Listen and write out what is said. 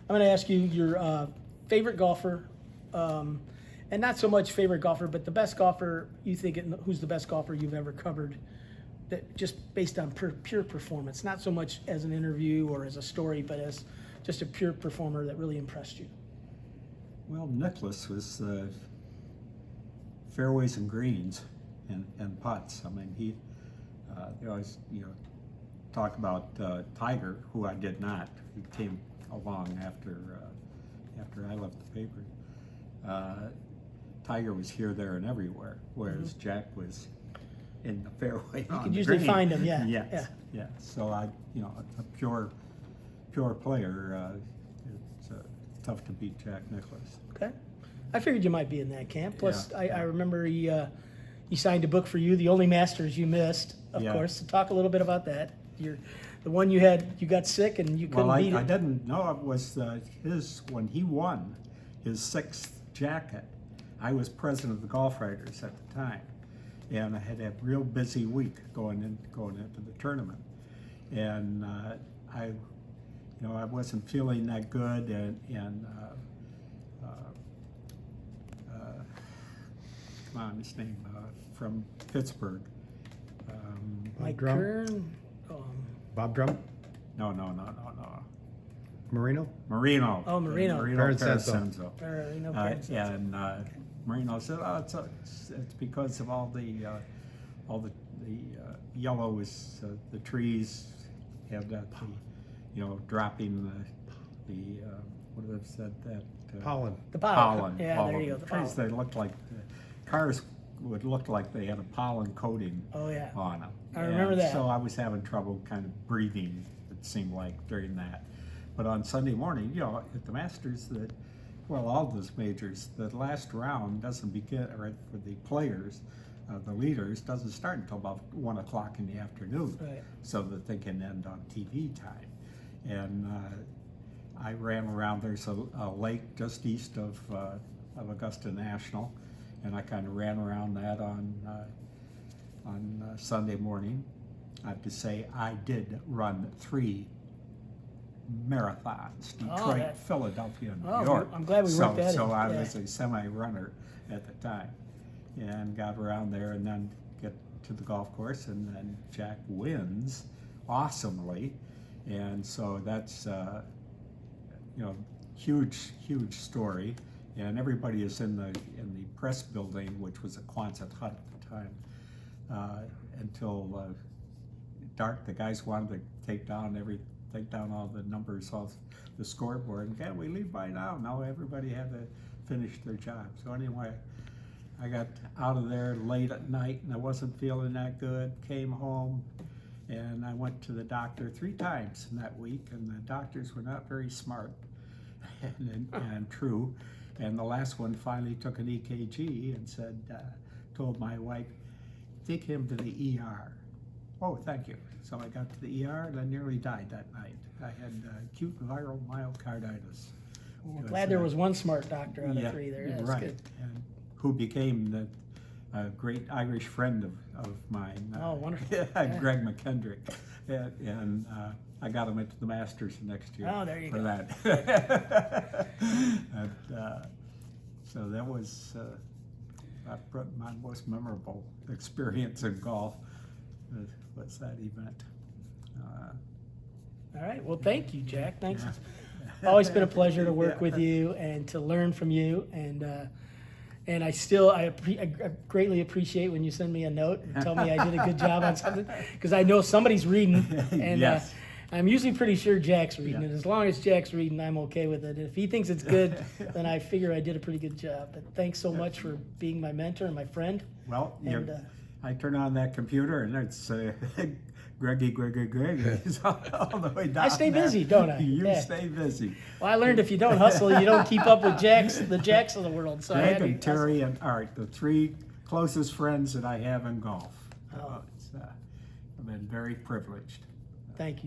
I'm going to ask you your favorite golfer, and not so much favorite golfer, but the best golfer you think, who's the best golfer you've ever covered, that just based on pure performance, not so much as an interview or as a story, but as just a pure performer that really impressed you. Well, Nicklaus was fairways and greens and putts. I mean, he always talk about Tiger, who I did not. He came along after I left the paper. Tiger was here, there, and everywhere, whereas Jack was in the fairway. You could usually find him, yeah. Yes, yeah. So a pure player. It's tough to beat Jack Nicklaus. Okay, I figured you might be in that camp. Plus, yeah. I remember he signed a book for you, the only Masters you missed, of course. So talk a little bit about that. The one you got sick and you couldn't beat it. I didn't know it was when he won his 6th jacket. I was president of the Golf Writers at the time, and I had a real busy week going into the tournament, and I wasn't feeling that good, and come on, his name from Pittsburgh. Mike Kern. Bob Drum? No. Marino? Marino. Oh, Marino. Paracenzo. Marino Paracenzo. And Marino said, "Oh, it's because of all the yellow is the trees have that dropping the what have I said that pollen. The pollen. Pollen. Yeah, pollen. there you go. The trees, they looked like cars would look like they had a pollen coating on them. I remember that. So I was having trouble kind of breathing, it seemed like, during that. But on Sunday morning, at the Masters, all those majors, the last round doesn't begin, right, for the players, the leaders, doesn't start until about 1 o'clock in the afternoon, right, so that they can end on TV time. And I ran around, there's a lake just east of Augusta National, and I kind of ran around that on Sunday morning. I have to say I did run 3 marathons: Detroit, Philadelphia, and New York. I'm glad we worked that in. So I was a semi-runner at the time, and got around there, and then get to the golf course, and then Jack wins awesomely, and so that's huge story. And everybody is in the press building, which was a Quonset hut at the time, until dark. The guys wanted to take down all the numbers off the scoreboard. And can we leave by now? No, everybody had to finish their job. So anyway, I got out of there late at night, and I wasn't feeling that good. Came home, and I went to the doctor 3 times in that week, and the doctors were not very smart and true. And the last one finally took an EKG and said, told my wife, take him to the ER. Oh, thank you. So I got to the ER, and I nearly died that night. I had acute viral myocarditis. Well, I'm glad there was one smart doctor out of 3 there. That's right. Good. And who became a great Irish friend of mine. Oh, wonderful. Greg McKendrick. And I got him into the Masters next year. Oh, there you for go. That. So that was my most memorable experience in golf. Was that event. All right. Well, thank you, Jack. Thanks. Yeah. It's always been a pleasure to work with you and to learn from you. And I greatly appreciate when you send me a note and tell me I did a good job on something, because I know somebody's reading. And yes. I'm usually pretty sure Jack's reading it. As long as Jack's reading, I'm okay with it. If he thinks it's good, then I figure I did a pretty good job. But thanks so much for being my mentor and my friend. Well, I turn on that computer and it's Greggy. He's all the way down. I stay busy, don't I? You stay busy. Well, I learned if you don't hustle, you don't keep up with the Jacks of the world. So Greg and Terry and Art, the 3 closest friends that I have in golf. Oh. I've been very privileged. Thank you.